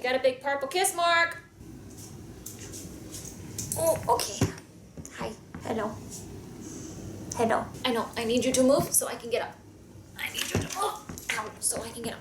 You got a big purple kiss mark. Oh, okay. Hi. Hello. Hello. I know. I need you to move so I can get up. I need you to move. Ow, so I can get up.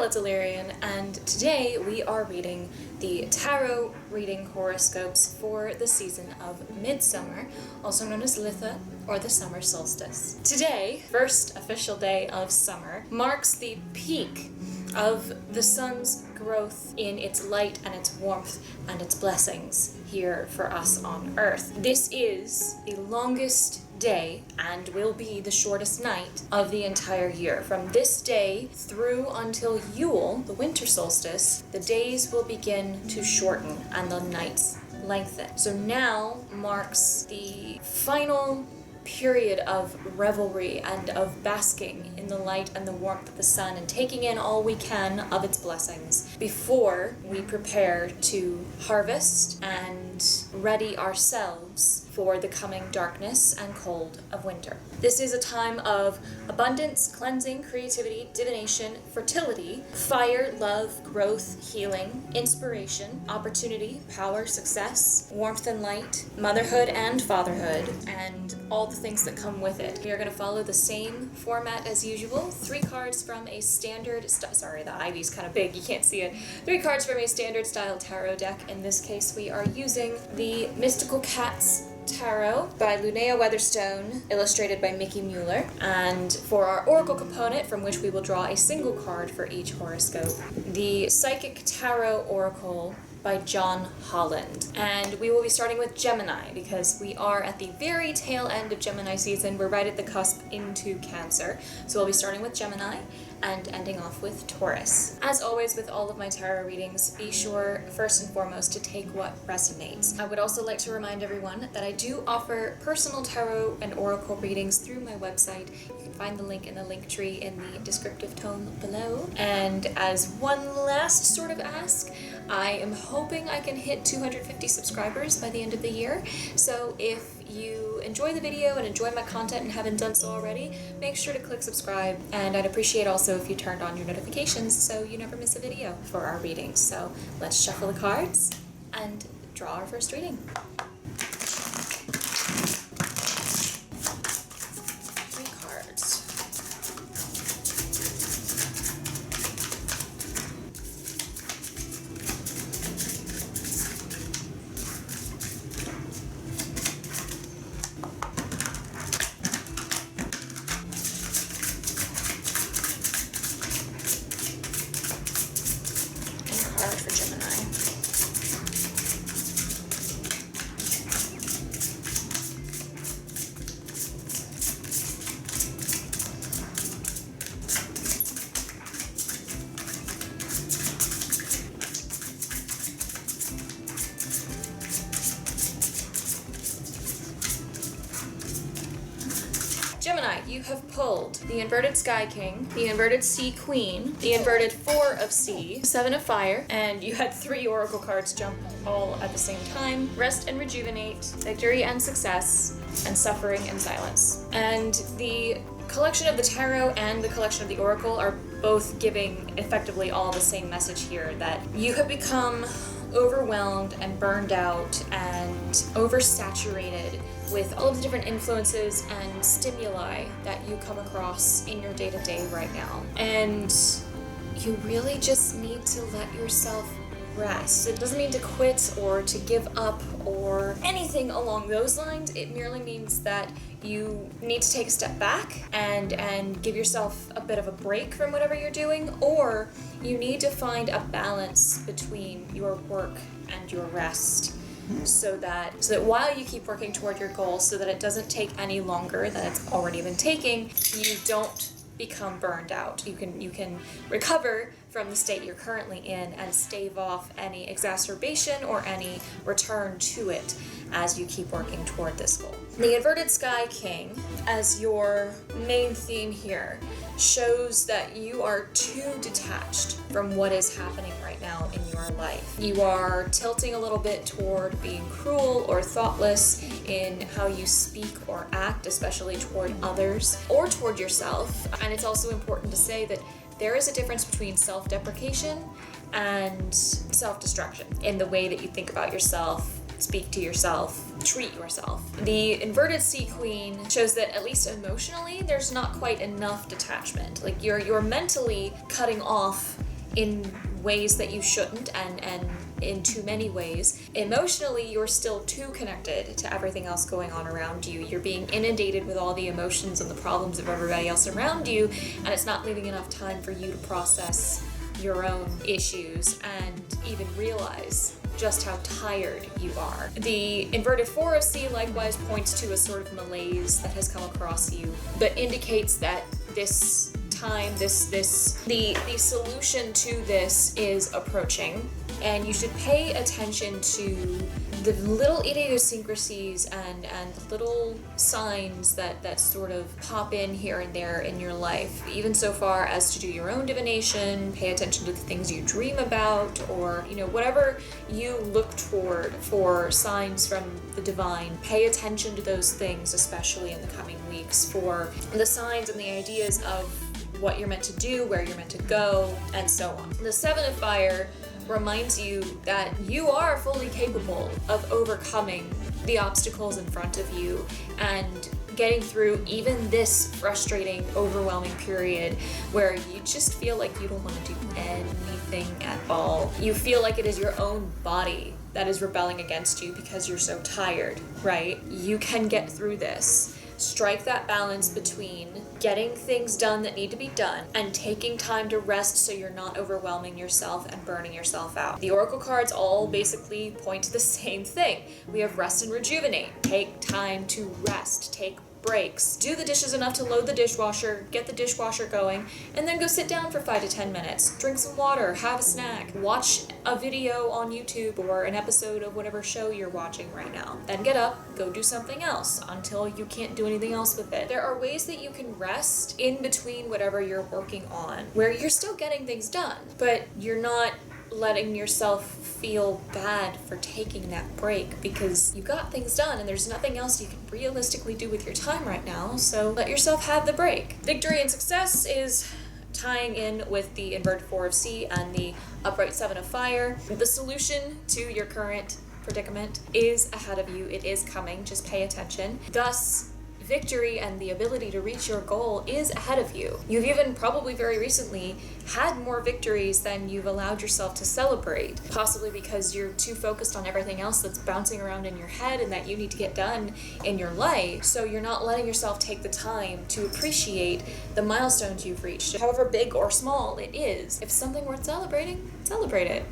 It's Alirien, and today we are reading the tarot reading horoscopes for the season of Midsummer, also known as Litha or the summer solstice. Today, first official day of summer, marks the peak of the sun's growth in its light and its warmth and its blessings here for us on Earth. This is the longest day and will be the shortest night of the entire year. From this day through until Yule, the winter solstice, the days will begin to shorten and the nights lengthen. So now marks the final period of revelry and of basking in the light and the warmth of the sun and taking in all we can of its blessings before we prepare to harvest and ready ourselves for the coming darkness and cold of winter. This is a time of abundance, cleansing, creativity, divination, fertility, fire, love, growth, healing, inspiration, opportunity, power, success, warmth and light, motherhood and fatherhood, and all the things that come with it. We are going to follow the same format as usual. 3 cards from a standard, sorry, the ivy's kind of big, you can't see it. 3 cards from a standard style tarot deck. In this case, we are using the Mystical Cats Tarot by Linnea Weatherstone, illustrated by Mickey Mueller. And for our oracle component, from which we will draw a single card for each horoscope, the Psychic Tarot Oracle by John Holland. And we will be starting with Gemini because we are at the very tail end of Gemini season. We're right at the cusp into Cancer. So we'll be starting with Gemini and ending off with Taurus. As always with all of my tarot readings, be sure first and foremost to take what resonates. I would also like to remind everyone that I do offer personal tarot and oracle readings through my website. You can find the link in the link tree in the descriptive tome below. And as one last sort of ask, I am hoping I can hit 250 subscribers by the end of the year. So if you enjoy the video and enjoy my content and haven't done so already, make sure to click subscribe. And I'd appreciate also if you turned on your notifications so you never miss a video for our readings. So let's shuffle the cards and draw our first reading. 3 cards. For Gemini. Gemini, you have pulled the inverted Sky King, the inverted Sea Queen, the inverted 4 of Sea, 7 of Fire, and you had 3 oracle cards jump all at the same time. Rest and rejuvenate, victory and success, and suffering and silence. And the collection of the tarot and the collection of the oracle are both giving effectively all the same message here, that you have become overwhelmed and burned out and oversaturated with all of the different influences and stimuli that you come across in your day-to-day right now. And you really just need to let yourself rest. It doesn't mean to quit or to give up or anything along those lines. It merely means that you need to take a step back and give yourself a bit of a break from whatever you're doing, or you need to find a balance between your work and your rest. So that while you keep working toward your goal, so that it doesn't take any longer than it's already been taking, you don't become burned out. You can recover from the state you're currently in and stave off any exacerbation or any return to it as you keep working toward this goal. The inverted Sky King as your main theme here shows that you are too detached from what is happening right now in your life. You are tilting a little bit toward being cruel or thoughtless in how you speak or act, especially toward others or toward yourself. And it's also important to say that there is a difference between self-deprecation and self-destruction in the way that you think about yourself, speak to yourself, treat yourself. The inverted sea queen shows that at least emotionally, there's not quite enough detachment. Like you're mentally cutting off in ways that you shouldn't, and in too many ways. Emotionally, you're still too connected to everything else going on around you. You're being inundated with all the emotions and the problems of everybody else around you, and it's not leaving enough time for you to process your own issues and even realize just how tired you are. The inverted four of sea likewise points to a sort of malaise that has come across you, but indicates that this time, the solution to this is approaching, and you should pay attention to the little idiosyncrasies and little signs that sort of pop in here and there in your life, even so far as to do your own divination, pay attention to the things you dream about, or whatever you look toward for signs from the divine. Pay attention to those things, especially in the coming weeks, for the signs and the ideas of what you're meant to do, where you're meant to go, and so on. The Seven of Fire reminds you that you are fully capable of overcoming the obstacles in front of you and getting through even this frustrating, overwhelming period where you just feel like you don't want to do anything at all. You feel like it is your own body that is rebelling against you because you're so tired, right? You can get through this. Strike that balance between getting things done that need to be done and taking time to rest so you're not overwhelming yourself and burning yourself out. The oracle cards all basically point to the same thing. We have rest and rejuvenate. Take time to rest. Take breaks. Do the dishes enough to load the dishwasher, get the dishwasher going, and then go sit down for 5 to 10 minutes. Drink some water, have a snack, watch a video on YouTube or an episode of whatever show you're watching right now. Then get up, go do something else until you can't do anything else with it. There are ways that you can rest in between whatever you're working on, where you're still getting things done, but you're not letting yourself feel bad for taking that break because you got things done and there's nothing else you can realistically do with your time right now, so let yourself have the break. Victory and success is tying in with the inverted four of sea and the upright seven of fire. The solution to your current predicament is ahead of you. It is coming. Just pay attention. Thus, victory and the ability to reach your goal is ahead of you. You've even probably very recently had more victories than you've allowed yourself to celebrate, possibly because you're too focused on everything else that's bouncing around in your head and that you need to get done in your life, so you're not letting yourself take the time to appreciate the milestones you've reached, however big or small it is. If it's something worth celebrating, celebrate it,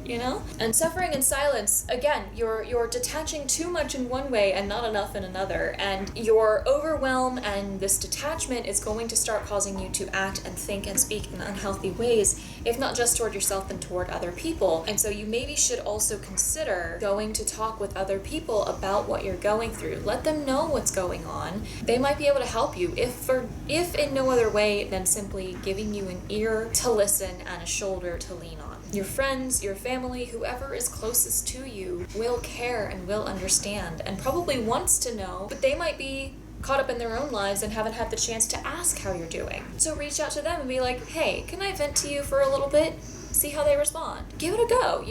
And suffering in silence, again, you're detaching too much in one way and not enough in another, and your overwhelm and this detachment is going to start causing you to act and think and speak in unhealthy ways, if not just toward yourself and toward other people. And so you maybe should also consider going to talk with other people about what you're going through. Let them know what's going on. They might be able to help you, if in no other way than simply giving you an ear to listen and a shoulder to lean on. Your friends, your family, whoever is closest to you will care and will understand and probably wants to know, but they might be caught up in their own lives and haven't had the chance to ask how you're doing. So reach out to them and be like, hey, can I vent to you for a little bit? See how they respond. Give it a go,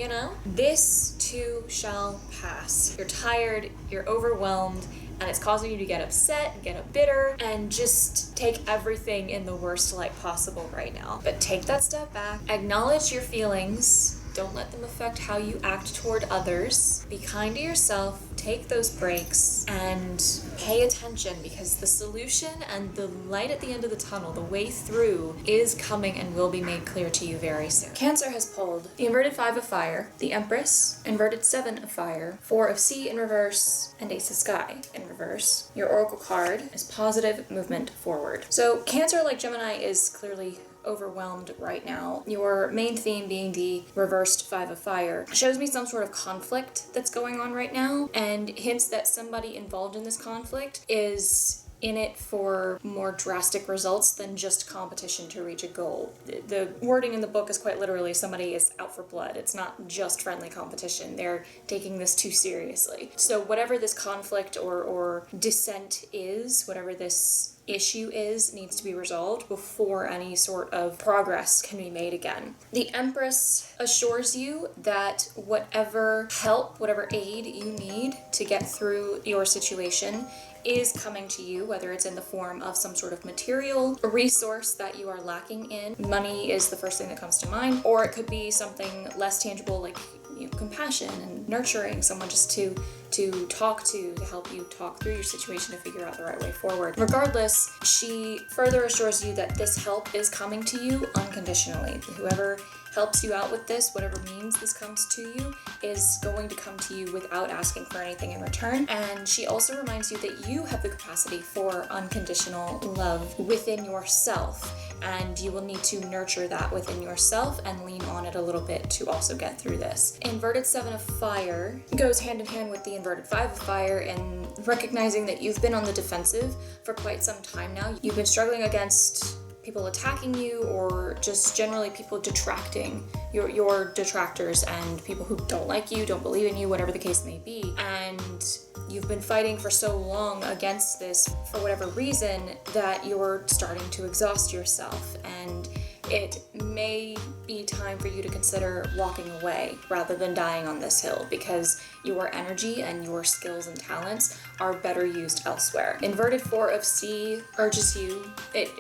This too shall pass. You're tired, you're overwhelmed, and it's causing you to get upset, get bitter, and just take everything in the worst light possible right now. But take that step back, acknowledge your feelings, don't let them affect how you act toward others. Be kind to yourself, take those breaks, and pay attention, because the solution and the light at the end of the tunnel, the way through, is coming and will be made clear to you very soon. Cancer has pulled the inverted five of fire, the Empress, inverted seven of fire, four of sea in reverse, and ace of sky in reverse. Your oracle card is positive movement forward. So Cancer, like Gemini, is clearly overwhelmed right now. Your main theme being the reversed five of fire shows me some sort of conflict that's going on right now, and hints that somebody involved in this conflict is in it for more drastic results than just competition to reach a goal. The wording in the book is quite literally somebody is out for blood. It's not just friendly competition. They're taking this too seriously. So whatever this conflict or dissent is, whatever this issue is, needs to be resolved before any sort of progress can be made again. The Empress assures you that whatever help, whatever aid you need to get through your situation is coming to you, whether it's in the form of some sort of material resource that you are lacking in. Money is the first thing that comes to mind, or it could be something less tangible, like compassion and nurturing, someone just to talk to help you talk through your situation to figure out the right way forward. Regardless, she further assures you that this help is coming to you unconditionally. Whoever helps you out with this, whatever means this comes to you, is going to come to you without asking for anything in return. And she also reminds you that you have the capacity for unconditional love within yourself, and you will need to nurture that within yourself and lean on it a little bit to also get through this. Inverted 7 of Fire goes hand in hand with the inverted 5 of Fire, and recognizing that you've been on the defensive for quite some time now. You've been struggling against people attacking you, or just generally people detracting, your detractors and people who don't like you, don't believe in you, whatever the case may be. And you've been fighting for so long against this for whatever reason that you're starting to exhaust yourself, and it may be time for you to consider walking away rather than dying on this hill, because your energy and your skills and talents are better used elsewhere. Inverted 4 of Sea urges you, it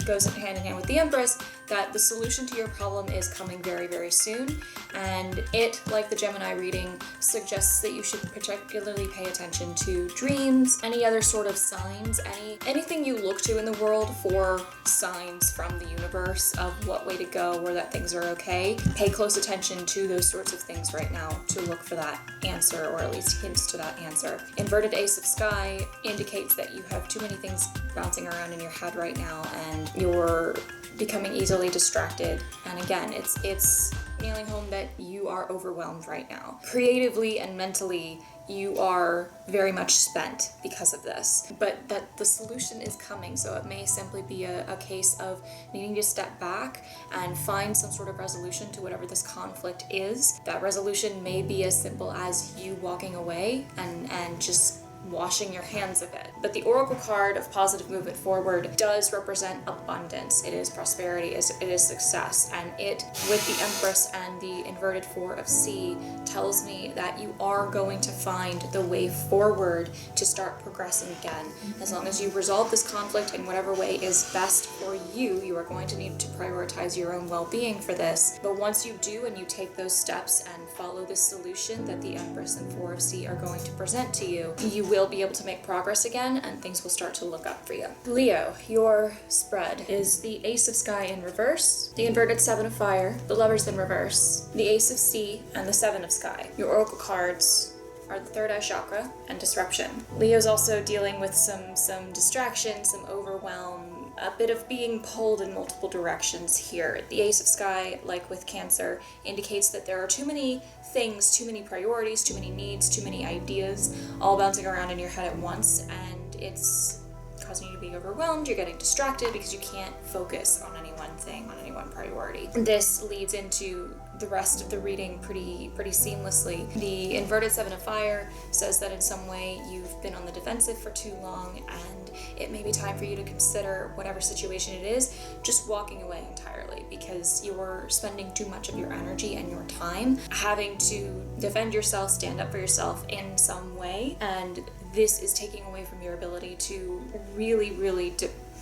goes hand in hand with the Empress, that the solution to your problem is coming very, very soon. And it, like the Gemini reading, suggests that you should particularly pay attention to dreams, any other sort of signs, anything you look to in the world for signs from the universe of what way to go, or that things are okay. Pay close attention to those sorts of things right now to look for that answer, or at least hints to that answer. Inverted Ace of Sky indicates that you have too many things bouncing around in your head right now, and you're becoming easily distracted. And again, it's nailing home that you are overwhelmed right now. Creatively and mentally, you are very much spent because of this, but that the solution is coming. So it may simply be a case of needing to step back and find some sort of resolution to whatever this conflict is. That resolution may be as simple as you walking away and just washing your hands of it. But the Oracle card of positive movement forward does represent abundance. It is prosperity, it is success, and it, with the Empress and the inverted 4 of Sea, tells me that you are going to find the way forward to start progressing again. As long as you resolve this conflict in whatever way is best for you, you are going to need to prioritize your own well-being for this. But once you do, and you take those steps and follow the solution that the Empress and 4 of Sea are going to present to you, you will be able to make progress again, and things will start to look up for you. Leo, your spread is the Ace of Sky in reverse, the inverted 7 of Fire, the Lovers in reverse, the Ace of Sea, and the 7 of Sky. Your oracle cards are the third eye chakra and disruption. Leo's also dealing with some distraction, some overwhelm, a bit of being pulled in multiple directions here. The Ace of Sky, like with Cancer, indicates that there are too many things, too many priorities, too many needs, too many ideas all bouncing around in your head at once, and it's causing you to be overwhelmed. You're getting distracted because you can't focus on any one thing, on any one priority. This leads into the rest of the reading pretty seamlessly. The inverted 7 of Fire says that in some way you've been on the defensive for too long, and it may be time for you to consider, whatever situation it is, just walking away entirely, because you're spending too much of your energy and your time having to defend yourself, stand up for yourself in some way, and this is taking away from your ability to really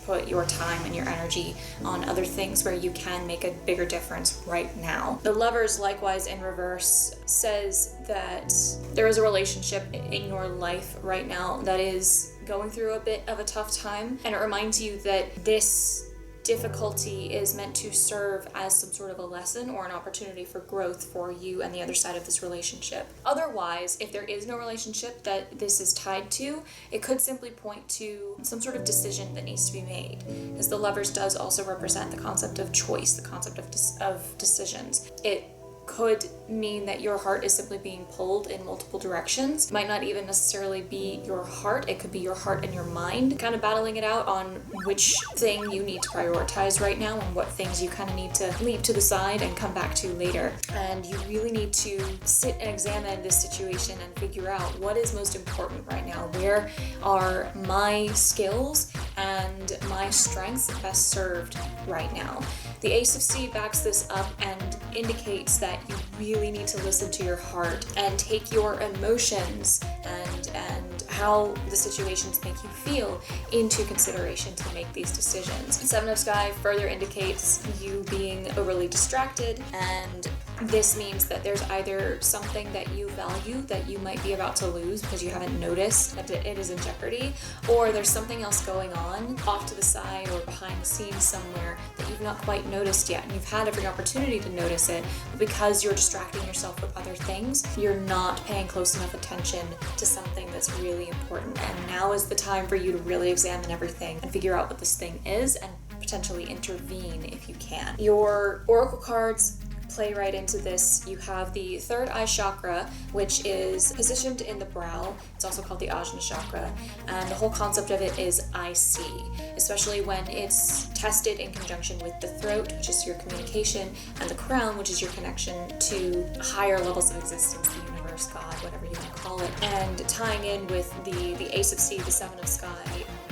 put your time and your energy on other things where you can make a bigger difference right now. The Lovers, likewise in reverse, says that there is a relationship in your life right now that is going through a bit of a tough time, and it reminds you that this difficulty is meant to serve as some sort of a lesson or an opportunity for growth for you and the other side of this relationship. Otherwise, if there is no relationship that this is tied to, it could simply point to some sort of decision that needs to be made, because the Lovers does also represent the concept of choice, the concept of decisions. It could mean that your heart is simply being pulled in multiple directions. It might not even necessarily be your heart, it could be your heart and your mind kind of battling it out on which thing you need to prioritize right now and what things you kind of need to leave to the side and come back to later. And you really need to sit and examine this situation and figure out what is most important right now. Where are my skills and my strengths best served right now? The Ace of C backs this up and indicates that you really need to listen to your heart and take your emotions and how the situations make you feel into consideration to make these decisions. Seven of Sky further indicates you being overly distracted, and this means that there's either something that you value that you might be about to lose because you haven't noticed that it is in jeopardy, or there's something else going on off to the side or behind the scenes somewhere that you've not quite noticed yet, and you've had every opportunity to notice it, but because you're distracting yourself with other things, you're not paying close enough attention to something that's really important. And now is the time for you to really examine everything and figure out what this thing is and potentially intervene if you can. Your oracle cards play right into this. You have the third eye chakra, which is positioned in the brow. It's also called the Ajna chakra, and the whole concept of it is I see, especially when it's tested in conjunction with the throat, which is your communication, and the crown, which is your connection to higher levels of existence, the universe, God, whatever you want to call it. And tying in with the Ace of C, the Seven of Sky,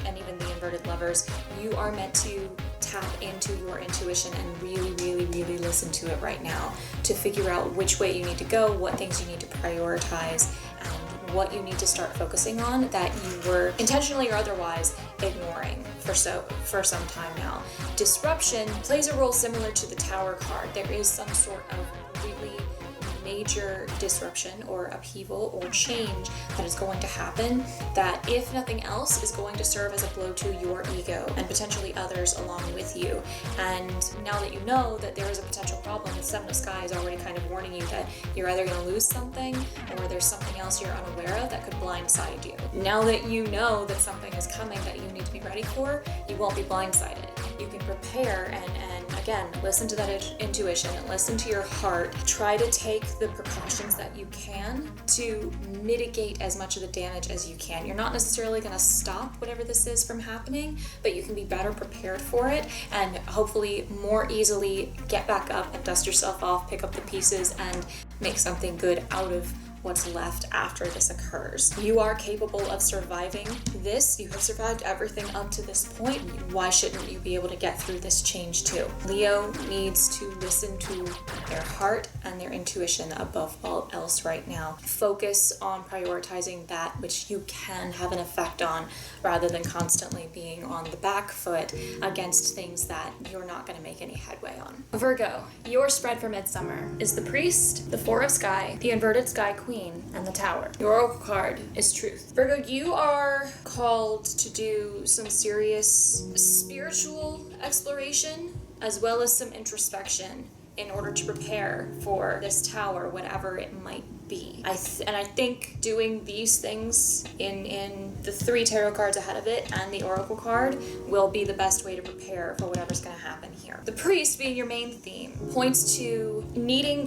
and even the inverted lovers, you are meant to tap into your intuition and really listen to it right now to figure out which way you need to go, what things you need to prioritize, and what you need to start focusing on that you were intentionally or otherwise ignoring for some time now. Disruption plays a role similar to the Tower card. There is some sort of really major disruption or upheaval or change that is going to happen that, if nothing else, is going to serve as a blow to your ego and potentially others along with you. And now that you know that there is a potential problem, the Seven of Sky is already kind of warning you that you're either going to lose something or there's something else you're unaware of that could blindside you. Now that you know that something is coming that you need to be ready for, you won't be blindsided. You can prepare and again, listen to that intuition, listen to your heart. Try to take the precautions that you can to mitigate as much of the damage as you can. You're not necessarily going to stop whatever this is from happening, but you can be better prepared for it and hopefully more easily get back up and dust yourself off, pick up the pieces, and make something good out of what's left after this occurs. You are capable of surviving this. You have survived everything up to this point. Why shouldn't you be able to get through this change too? Leo needs to listen to their heart and their intuition above all else right now. Focus on prioritizing that which you can have an effect on rather than constantly being on the back foot against things that you're not going to make any headway on. Virgo, your spread for Midsummer is the Priest, the Four of Sky, the Inverted Sky Queen, and the Tower. Your oracle card is Truth. Virgo, you are called to do some serious spiritual exploration as well as some introspection in order to prepare for this tower, whatever it might be. I think doing these things in the three tarot cards ahead of it and the oracle card will be the best way to prepare for whatever's going to happen here. The Priest, being your main theme, points to needing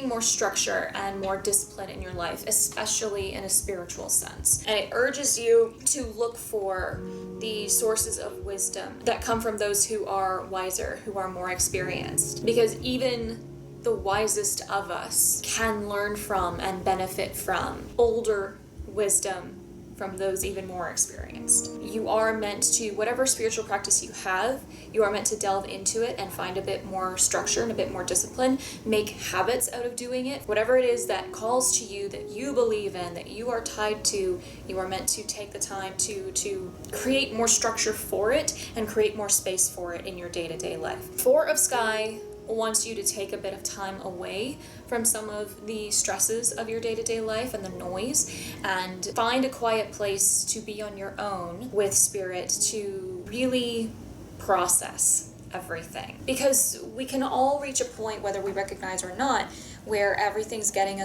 more structure and more discipline in your life, especially in a spiritual sense. And it urges you to look for the sources of wisdom that come from those who are wiser, who are more experienced. Because even the wisest of us can learn from and benefit from older wisdom from those even more experienced. You are meant to, whatever spiritual practice you have, you are meant to delve into it and find a bit more structure and a bit more discipline, make habits out of doing it. Whatever it is that calls to you, that you believe in, that you are tied to, you are meant to take the time to create more structure for it and create more space for it in your day-to-day life. Four of Sky wants you to take a bit of time away from some of the stresses of your day-to-day life and the noise, and find a quiet place to be on your own with spirit to really process everything. Because we can all reach a point, whether we recognize or not, where everything's getting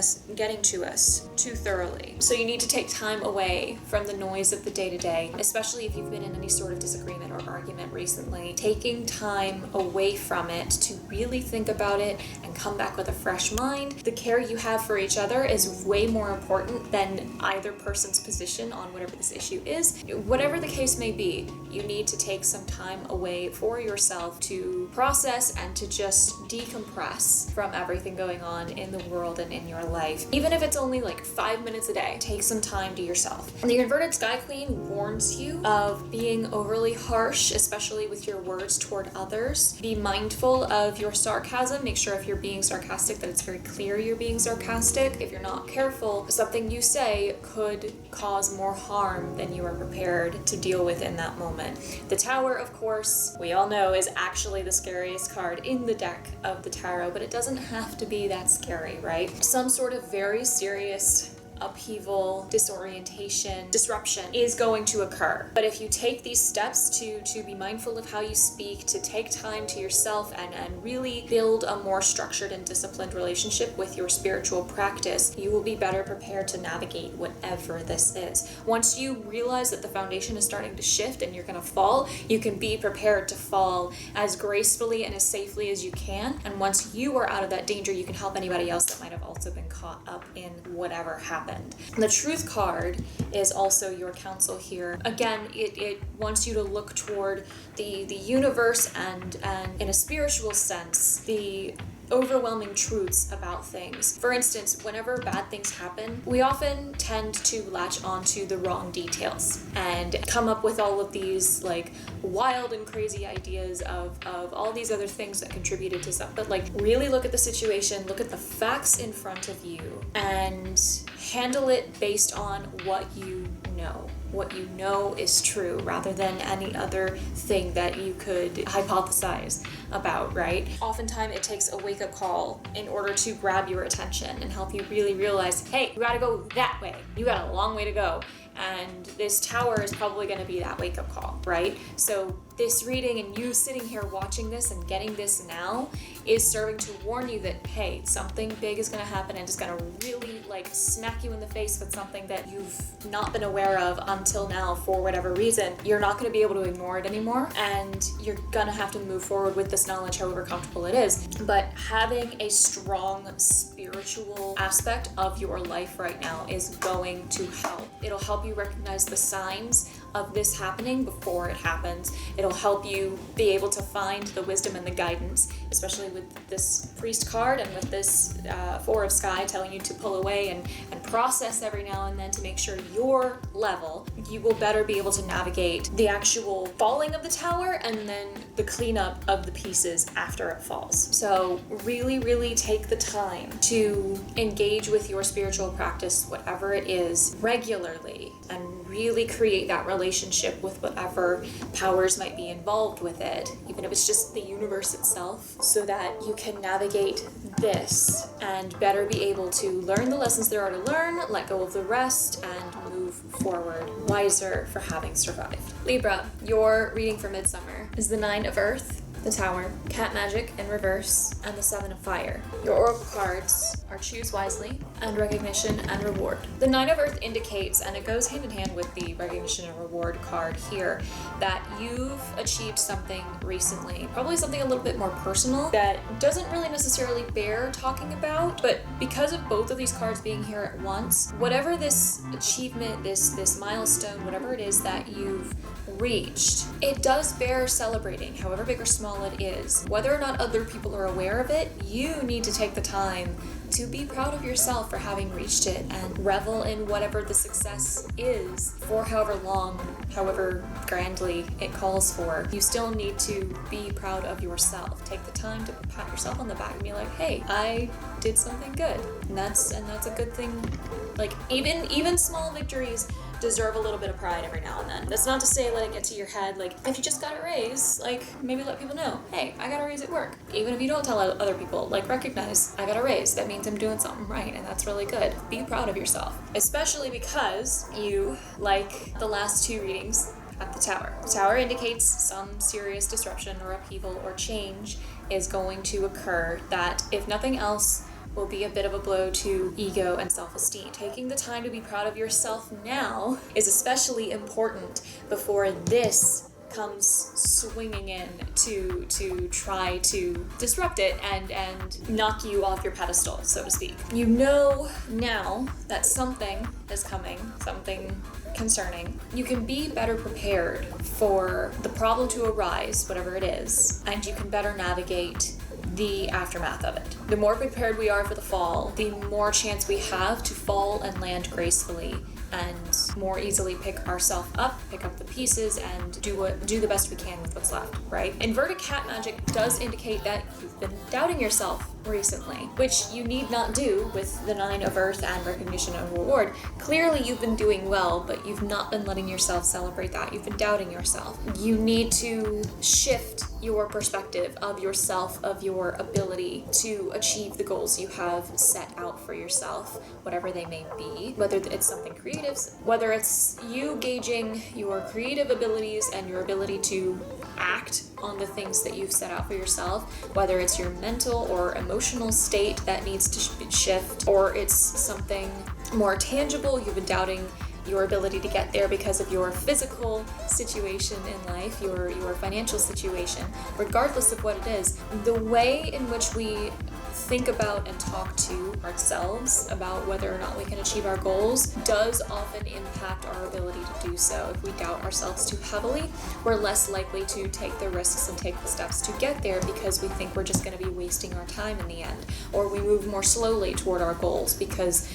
to us too thoroughly. So you need to take time away from the noise of the day-to-day, especially if you've been in any sort of disagreement or argument recently. Taking time away from it to really think about it and come back with a fresh mind. The care you have for each other is way more important than either person's position on whatever this issue is. Whatever the case may be, you need to take some time away for yourself to process and to just decompress from everything going on in the world and in your life. Even if it's only like 5 minutes a day, take some time to yourself. And the inverted sky queen warns you of being overly harsh, especially with your words toward others. Be mindful of your sarcasm. Make sure if you're being sarcastic that it's very clear you're being sarcastic. If you're not careful, something you say could cause more harm than you are prepared to deal with in that moment. The Tower, of course, we all know is actually the scariest card in the deck of the tarot, but it doesn't have to be that scary, right? Some sort of very serious upheaval, disorientation, disruption is going to occur. But if you take these steps to be mindful of how you speak, to take time to yourself and really build a more structured and disciplined relationship with your spiritual practice, you will be better prepared to navigate whatever this is. Once you realize that the foundation is starting to shift and you're going to fall, you can be prepared to fall as gracefully and as safely as you can. And once you are out of that danger, you can help anybody else that might have also been caught up in whatever happened. The Truth card is also your counsel here. Again, it wants you to look toward the universe and in a spiritual sense, the overwhelming truths about things. For instance, whenever bad things happen, we often tend to latch onto the wrong details and come up with all of these like wild and crazy ideas of all these other things that contributed to something. But like really look at the situation, look at the facts in front of you and handle it based on what you know. What you know is true rather than any other thing that you could hypothesize about, right? Oftentimes it takes a wake-up call in order to grab your attention and help you really realize, hey, you gotta go that way. You got a long way to go. And this tower is probably going to be that wake-up call, right? So this reading and you sitting here watching this and getting this now is serving to warn you that, hey, something big is going to happen and it's going to really like smack you in the face with something that you've not been aware of until now for whatever reason. You're not going to be able to ignore it anymore, and you're going to have to move forward with this knowledge however comfortable it is. But having a strong spiritual aspect of your life right now is going to help. It'll help you recognize the signs of this happening before it happens. It'll help you be able to find the wisdom and the guidance, especially with this priest card and with this Four of Sky telling you to pull away and process every now and then to make sure you're level. You will better be able to navigate the actual falling of the tower and then the cleanup of the pieces after it falls. So really, really take the time to engage with your spiritual practice, whatever it is, regularly, and really create that relationship with whatever powers might be involved with it, even if it's just the universe itself, so that you can navigate this and better be able to learn the lessons there are to learn, let go of the rest, and move forward wiser for having survived. Libra, your reading for Midsummer is the Nine of Earth, the Tower, Cat Magic in reverse, and the Seven of Fire. Your oracle cards are Choose Wisely and Recognition and Reward. The Nine of Earth indicates, and it goes hand in hand with the Recognition and Reward card here, that you've achieved something recently, probably something a little bit more personal that doesn't really necessarily bear talking about, but because of both of these cards being here at once, whatever this achievement, this milestone, whatever it is that you've reached, it does bear celebrating, however big or small it is. Whether or not other people are aware of it, you need to take the time to be proud of yourself for having reached it and revel in whatever the success is for however long, however grandly it calls for. You still need to be proud of yourself. Take the time to pat yourself on the back and be like, hey, I did something good. And that's a good thing. Like even small victories deserve a little bit of pride every now and then. That's not to say let it get to your head. Like if you just got a raise, like maybe let people know, hey, I got a raise at work. Even if you don't tell other people, like recognize I got a raise. That means I'm doing something right, and that's really good. Be proud of yourself, especially because you, like the last two readings at the Tower. The Tower indicates some serious disruption or upheaval or change is going to occur that, if nothing else, will be a bit of a blow to ego and self-esteem. Taking the time to be proud of yourself now is especially important before this comes swinging in to try to disrupt it and knock you off your pedestal, so to speak. You know now that something is coming, something concerning. You can be better prepared for the problem to arise, whatever it is, and you can better navigate the aftermath of it. The more prepared we are for the fall, the more chance we have to fall and land gracefully and more easily pick ourselves up, pick up the pieces, and do the best we can with what's left, right? Inverted cat magic does indicate that you've been doubting yourself recently, which you need not do with the 9 of Earth and recognition and reward. Clearly you've been doing well, but you've not been letting yourself celebrate that. You've been doubting yourself. You need to shift your perspective of yourself, of your ability to achieve the goals you have set out for yourself, whatever they may be, whether it's something creative, whether it's you gauging your creative abilities and your ability to act on the things that you've set out for yourself, whether it's your mental or emotional state that needs to shift, or it's something more tangible, you've been doubting your ability to get there because of your physical situation in life, your financial situation. Regardless of what it is, the way in which we think about and talk to ourselves about whether or not we can achieve our goals does often impact our ability to do so. If we doubt ourselves too heavily, we're less likely to take the risks and take the steps to get there because we think we're just going to be wasting our time in the end. Or we move more slowly toward our goals because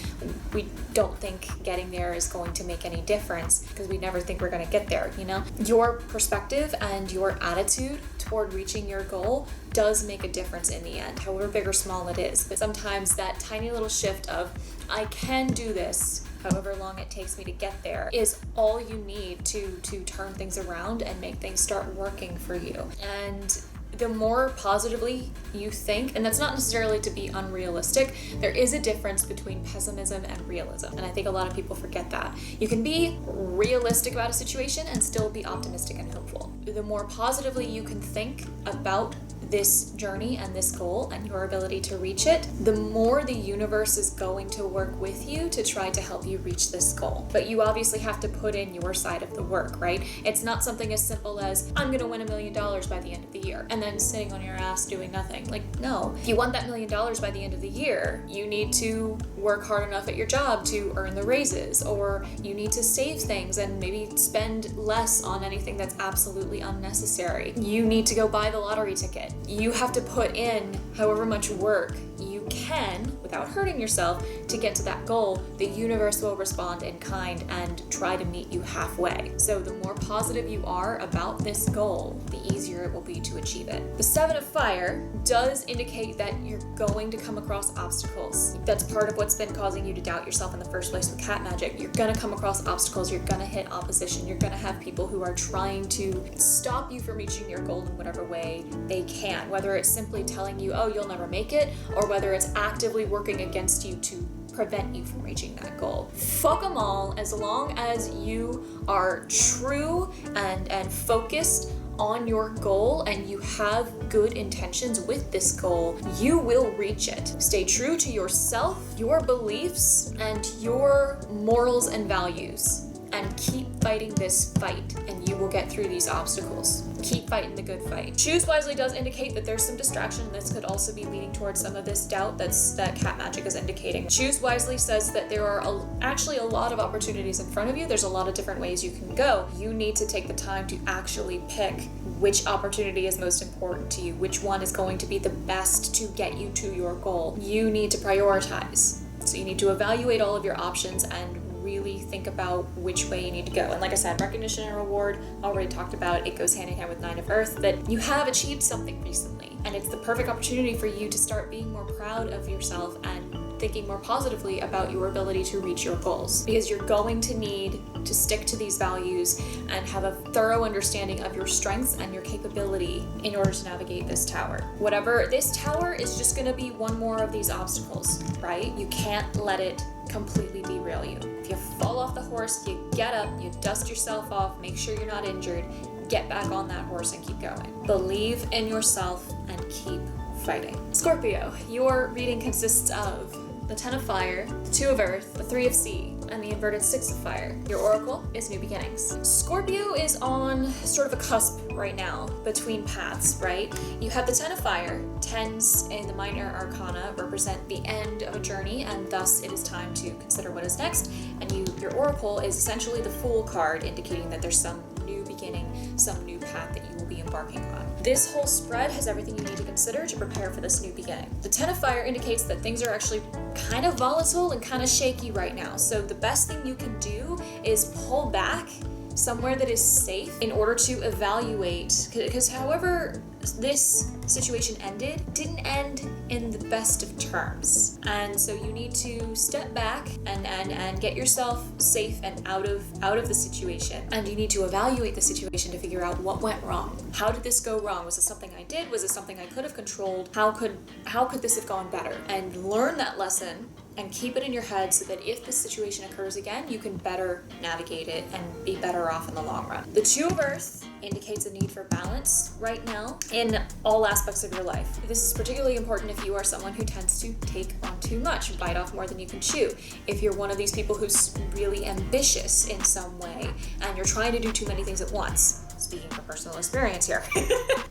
we don't think getting there is going to make any difference because we never think we're going to get there, you know? Your perspective and your attitude toward reaching your goal does make a difference in the end, however big or small it is. But sometimes that tiny little shift of, I can do this, however long it takes me to get there, is all you need to turn things around and make things start working for you. And the more positively you think, and that's not necessarily to be unrealistic, there is a difference between pessimism and realism, and I think a lot of people forget that. You can be realistic about a situation and still be optimistic and hopeful. The more positively you can think about this journey and this goal and your ability to reach it, the more the universe is going to work with you to try to help you reach this goal. But you obviously have to put in your side of the work, right? It's not something as simple as, I'm gonna win $1 million by the end of the year, and then sitting on your ass doing nothing. Like, no. If you want that $1 million by the end of the year, you need to work hard enough at your job to earn the raises, or you need to save things and maybe spend less on anything that's absolutely unnecessary. You need to go buy the lottery ticket. You have to put in however much work you can without hurting yourself to get to that goal. The universe will respond in kind and try to meet you halfway. So the more positive you are about this goal, the easier it will be to achieve it. The 7 of Fire does indicate that you're going to come across obstacles. That's part of what's been causing you to doubt yourself in the first place with cat magic. You're gonna come across obstacles, you're gonna hit opposition, you're gonna have people who are trying to stop you from reaching your goal in whatever way they can, whether it's simply telling you, oh, you'll never make it, or whether it's actively working against you to prevent you from reaching that goal. Fuck them all. As long as you are true and focused on your goal and you have good intentions with this goal, you will reach it. Stay true to yourself, your beliefs, and your morals and values, and keep fighting this fight, and you will get through these obstacles. Keep fighting the good fight. Choose wisely does indicate that there's some distraction. This could also be leading towards some of this doubt that cat magic is indicating. Choose wisely says that there are actually a lot of opportunities in front of you. There's a lot of different ways you can go. You need to take the time to actually pick which opportunity is most important to you, which one is going to be the best to get you to your goal. You need to prioritize. So you need to evaluate all of your options and really think about which way you need to go. And like I said, recognition and reward, already talked about, it goes hand in hand with 9 of Earth, that you have achieved something recently. And it's the perfect opportunity for you to start being more proud of yourself and thinking more positively about your ability to reach your goals, because you're going to need to stick to these values and have a thorough understanding of your strengths and your capability in order to navigate this tower. Whatever, this tower is just going to be one more of these obstacles, right? You can't let it completely derail you. If you fall off the horse, you get up, you dust yourself off, make sure you're not injured, get back on that horse and keep going. Believe in yourself and keep fighting. Scorpio, your reading consists of the 10 of fire, the 2 of earth, the 3 of sea, and the inverted 6 of fire. Your oracle is new beginnings. Scorpio is on sort of a cusp right now between paths, right? You have the 10 of fire. 10s in the minor arcana represent the end of a journey, and thus it is time to consider what is next. And your oracle is essentially the Fool card, indicating that there's some new beginning, some new path that you will be embarking on. This whole spread has everything you need to consider to prepare for this new beginning. The 10 of fire indicates that things are actually kind of volatile and kind of shaky right now. So the best thing you can do is pull back somewhere that is safe in order to evaluate, because however this situation ended, didn't end in the best of terms. And so you need to step back and get yourself safe and out of the situation. And you need to evaluate the situation to figure out what went wrong. How did this go wrong? Was it something I did? Was it something I could have controlled? How could this have gone better? And learn that lesson and keep it in your head so that if this situation occurs again, you can better navigate it and be better off in the long run. The 2 of earth indicates a need for balance right now in all aspects of your life. This is particularly important if you are someone who tends to take on too much, bite off more than you can chew. If you're one of these people who's really ambitious in some way and you're trying to do too many things at once, speaking from personal experience here,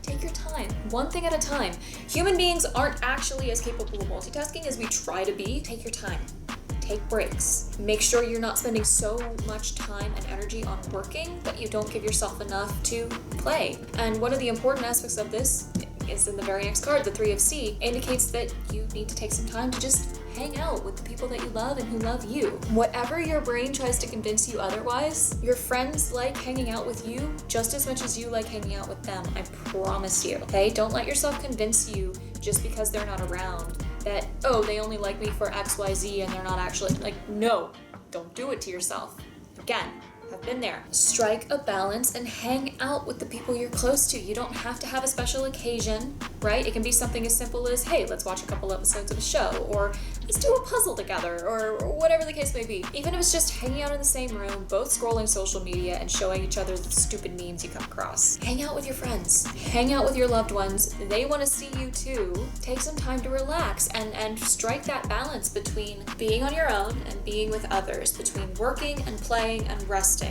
take your time, one thing at a time. Human beings aren't actually as capable of multitasking as we try to be. Take your time. Take breaks. Make sure you're not spending so much time and energy on working that you don't give yourself enough to play. And one of the important aspects of this is in the very next card, the 3 of sea, indicates that you need to take some time to just hang out with the people that you love and who love you. Whatever your brain tries to convince you otherwise, your friends like hanging out with you just as much as you like hanging out with them. I promise you, okay? Don't let yourself convince you just because they're not around that, oh, they only like me for XYZ and they're not actually, like, no, don't do it to yourself. Again, I've been there. Strike a balance and hang out with the people you're close to. You don't have to have a special occasion, right? It can be something as simple as, hey, let's watch a couple episodes of a show, or let's do a puzzle together, or whatever the case may be. Even if it's just hanging out in the same room, both scrolling social media and showing each other the stupid memes you come across. Hang out with your friends. Hang out with your loved ones. They want to see you too. Take some time to relax and strike that balance between being on your own and being with others, between working and playing and resting,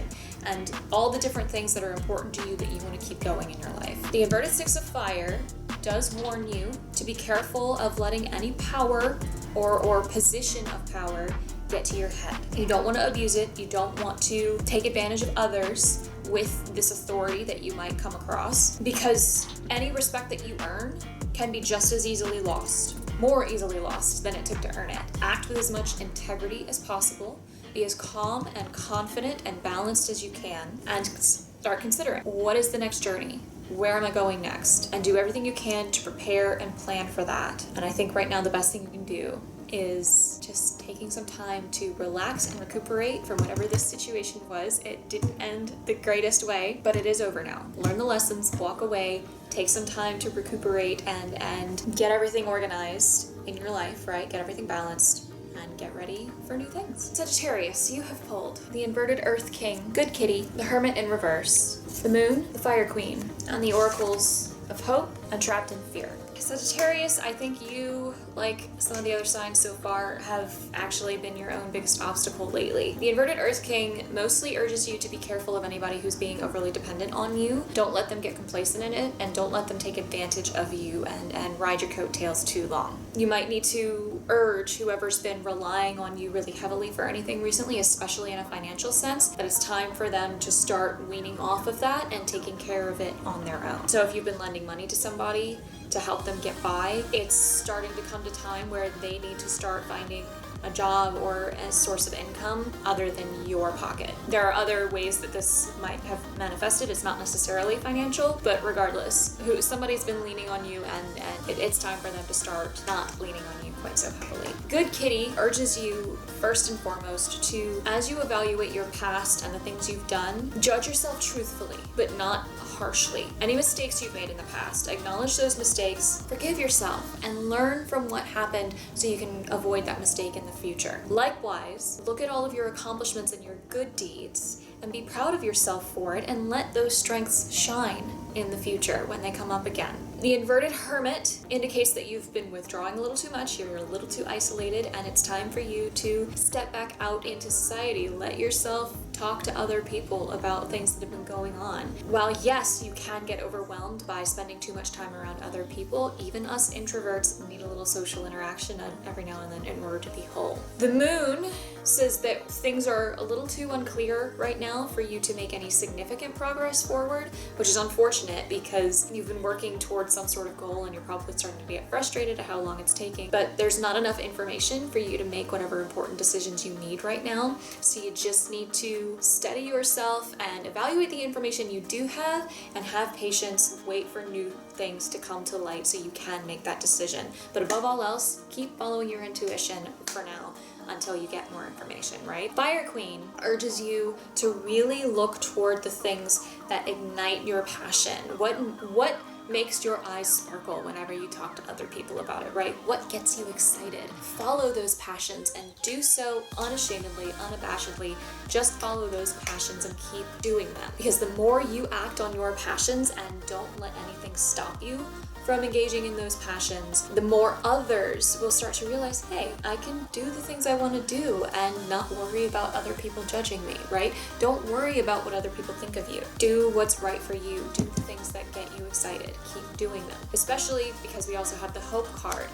and all the different things that are important to you that you want to keep going in your life. The inverted 6 of fire does warn you to be careful of letting any power or position of power get to your head. You don't want to abuse it. You don't want to take advantage of others with this authority that you might come across, because any respect that you earn can be just as easily lost, more easily lost than it took to earn it. Act with as much integrity as possible. Be as calm and confident and balanced as you can, and start considering, what is the next journey? Where am I going next? And do everything you can to prepare and plan for that. And I think right now the best thing you can do is just taking some time to relax and recuperate from whatever this situation was. It didn't end the greatest way, but it is over now. Learn the lessons, walk away, take some time to recuperate and get everything organized in your life, right? Get everything balanced and get ready for new things. Sagittarius, you have pulled the inverted Earth King, Good Kitty, the Hermit in reverse, the Moon, the Fire Queen, and the Oracles of Hope and Trapped in Fear. Sagittarius, I think you, like some of the other signs so far, have actually been your own biggest obstacle lately. The inverted Earth King mostly urges you to be careful of anybody who's being overly dependent on you. Don't let them get complacent in it, and don't let them take advantage of you and ride your coattails too long. You might need to urge whoever's been relying on you really heavily for anything recently, especially in a financial sense, that it's time for them to start weaning off of that and taking care of it on their own. So if you've been lending money to somebody to help them get by, it's starting to come to time where they need to start finding a job or a source of income other than your pocket. There are other ways that this might have manifested. It's not necessarily financial, but regardless, somebody's been leaning on you, and it's time for them to start not leaning on you quite so heavily. Good Kitty urges you first and foremost to, as you evaluate your past and the things you've done, judge yourself truthfully, but not harshly. Any mistakes you've made in the past, acknowledge those mistakes, forgive yourself, and learn from what happened so you can avoid that mistake in the future. Likewise, look at all of your accomplishments and your good deeds and be proud of yourself for it, and let those strengths shine in the future when they come up again. The inverted hermit indicates that you've been withdrawing a little too much, you're a little too isolated, and it's time for you to step back out into society. Let yourself talk to other people about things that have been going on. While yes, you can get overwhelmed by spending too much time around other people, even us introverts need a little social interaction every now and then in order to be whole. The moon says that things are a little too unclear right now for you to make any significant progress forward, which is unfortunate because you've been working towards some sort of goal and you're probably starting to get frustrated at how long it's taking, but there's not enough information for you to make whatever important decisions you need right now. So you just need to steady yourself and evaluate the information you do have and have patience, wait for new things to come to light so you can make that decision. But above all else, keep following your intuition for now until you get more information, right? Fire Queen urges you to really look toward the things that ignite your passion. What makes your eyes sparkle whenever you talk to other people about it, right? What gets you excited? Follow those passions and do so unashamedly, unabashedly. Just follow those passions and keep doing them. Because the more you act on your passions and don't let anything stop you from engaging in those passions, the more others will start to realize, hey, I can do the things I want to do and not worry about other people judging me, right? Don't worry about what other people think of you. Do what's right for you. Do the things that get you excited. Keep doing them. Especially because we also have the Hope card.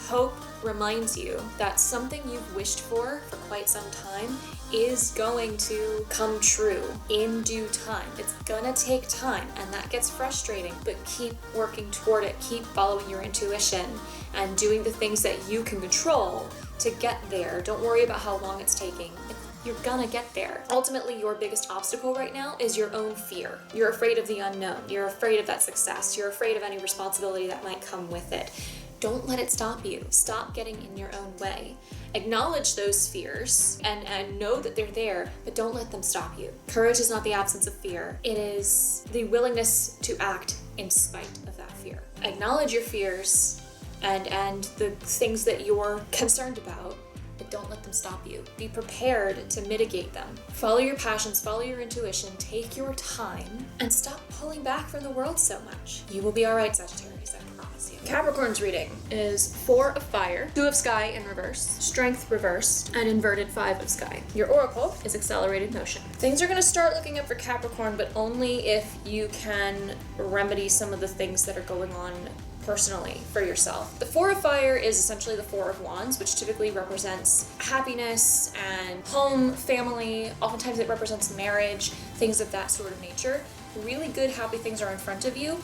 Hope reminds you that something you've wished for quite some time is going to come true in due time. It's gonna take time, and that gets frustrating, but keep working toward it. Keep following your intuition and doing the things that you can control to get there. Don't worry about how long it's taking. You're gonna get there. Ultimately, your biggest obstacle right now is your own fear. You're afraid of the unknown. You're afraid of that success. You're afraid of any responsibility that might come with it. Don't let it stop you. Stop getting in your own way. Acknowledge those fears and know that they're there, but don't let them stop you. Courage is not the absence of fear. It is the willingness to act in spite of that fear. Acknowledge your fears and the things that you're concerned about, but don't let them stop you. Be prepared to mitigate them. Follow your passions, follow your intuition, take your time, and stop pulling back from the world so much. You will be all right, Sagittarius, I promise you. Capricorn's reading is 4 of fire, 2 of sky in reverse, strength reversed, and inverted 5 of sky. Your oracle is accelerated motion. Things are going to start looking up for Capricorn, but only if you can remedy some of the things that are going on personally for yourself. The 4 of fire is essentially the 4 of wands, which typically represents happiness and home, family. Oftentimes it represents marriage, things of that sort of nature. Really good, happy things are in front of you,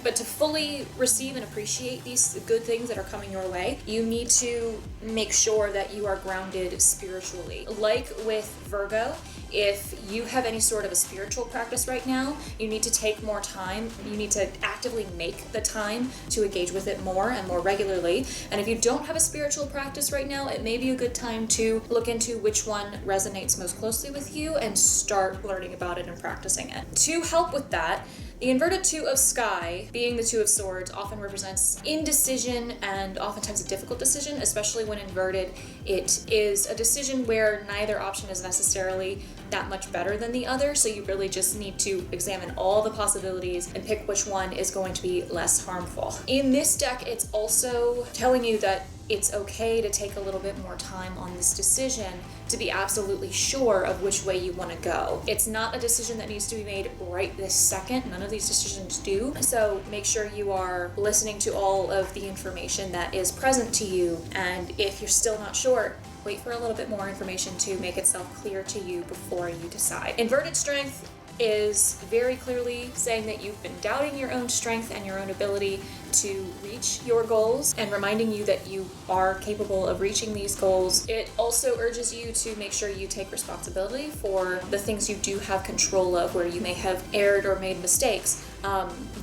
but to fully receive and appreciate these good things that are coming your way, you need to make sure that you are grounded spiritually. Like with Virgo, if you have any sort of a spiritual practice right now, you need to take more time. You need to actively make the time to engage with it more and more regularly. And if you don't have a spiritual practice right now, it may be a good time to look into which one resonates most closely with you and start learning about it and practicing it. To help with that, the inverted 2 of sky, being the 2 of swords, often represents indecision and oftentimes a difficult decision, especially when inverted. It is a decision where neither option is necessarily that much better than the other, so you really just need to examine all the possibilities and pick which one is going to be less harmful. In this deck, it's also telling you that it's okay to take a little bit more time on this decision to be absolutely sure of which way you want to go. It's not a decision that needs to be made right this second. None of these decisions do. So make sure you are listening to all of the information that is present to you. And if you're still not sure, wait for a little bit more information to make itself clear to you before you decide. Inverted strength is very clearly saying that you've been doubting your own strength and your own ability to reach your goals, and reminding you that you are capable of reaching these goals. It also urges you to make sure you take responsibility for the things you do have control of, where you may have erred or made mistakes.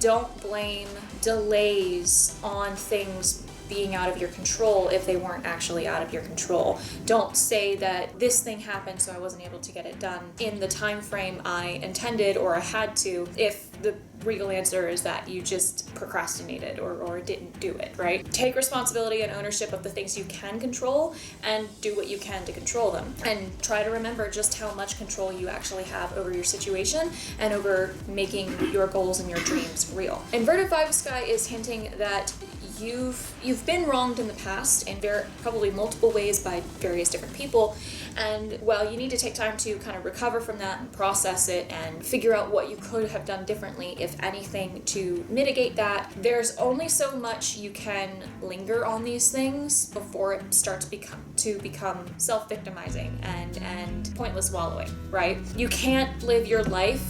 Don't blame delays on things being out of your control if they weren't actually out of your control. Don't say that this thing happened so I wasn't able to get it done in the time frame I intended or I had to, if the real answer is that you just procrastinated or didn't do it, right? Take responsibility and ownership of the things you can control and do what you can to control them. And try to remember just how much control you actually have over your situation and over making your goals and your dreams real. Inverted Five of Sky is hinting that you've been wronged in the past in probably multiple ways by various different people, and while you need to take time to kind of recover from that and process it and figure out what you could have done differently, if anything, to mitigate that, there's only so much you can linger on these things before it starts to become self-victimizing and pointless wallowing, right? You can't live your life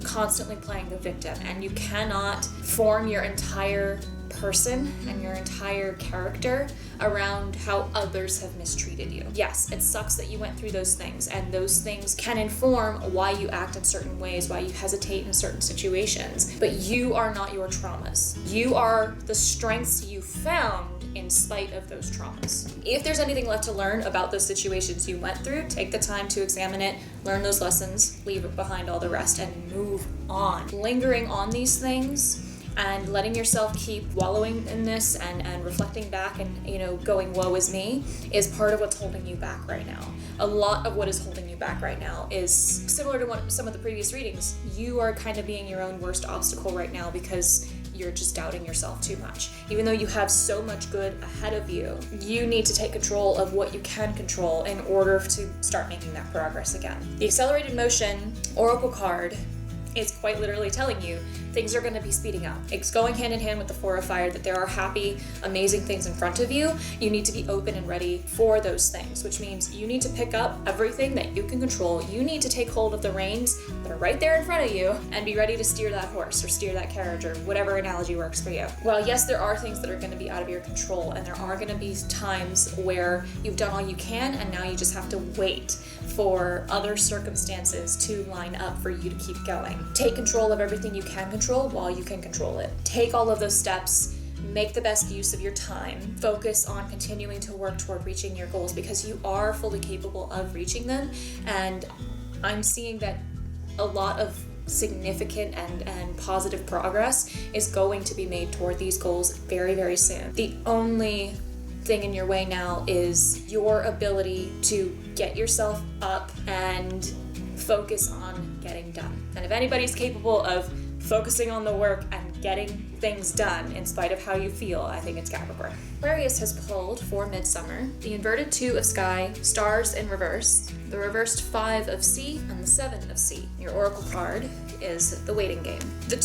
constantly playing the victim, and you cannot form your entire person and your entire character around how others have mistreated you. Yes, it sucks that you went through those things, and those things can inform why you act in certain ways, why you hesitate in certain situations, but you are not your traumas. You are the strengths you found in spite of those traumas. If there's anything left to learn about those situations you went through, take the time to examine it, learn those lessons, leave it behind all the rest, and move on. Lingering on these things and letting yourself keep wallowing in this and reflecting back and going woe is me is part of what's holding you back right now. A lot of what is holding you back right now is similar to some of the previous readings. You are kind of being your own worst obstacle right now because you're just doubting yourself too much. Even though you have so much good ahead of you, you need to take control of what you can control in order to start making that progress again. The Accelerated Motion Oracle card is quite literally telling you things are going to be speeding up. It's going hand in hand with the Four of Fire, that there are happy, amazing things in front of you. You need to be open and ready for those things, which means you need to pick up everything that you can control. You need to take hold of the reins that are right there in front of you and be ready to steer that horse or steer that carriage or whatever analogy works for you. While yes, there are things that are going to be out of your control, and there are going to be times where you've done all you can and now you just have to wait for other circumstances to line up for you to keep going. Take control of everything you can control while you can control it. Take all of those steps, make the best use of your time, focus on continuing to work toward reaching your goals because you are fully capable of reaching them. And I'm seeing that a lot of significant and positive progress is going to be made toward these goals very, very soon. The only thing in your way now is your ability to get yourself up and focus on getting done. And if anybody's capable of focusing on the work and getting things done in spite of how you feel, I think it's Capricorn. Aquarius has pulled for Midsummer the inverted Two of Sky, stars in reverse, the reversed Five of Sea, and the Seven of Sea. Your oracle card is the waiting game. The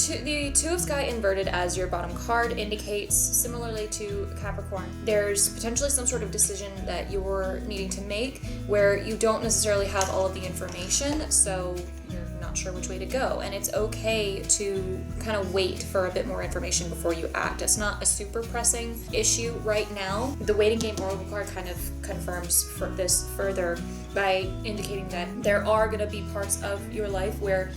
Two of Sky inverted as your bottom card indicates, similarly to Capricorn, there's potentially some sort of decision that you're needing to make where you don't necessarily have all of the information, so you're not sure which way to go. And it's okay to kind of wait for a bit more information before you act. It's not a super pressing issue right now. The waiting game oracle card kind of confirms for this further by indicating that there are going to be parts of your life where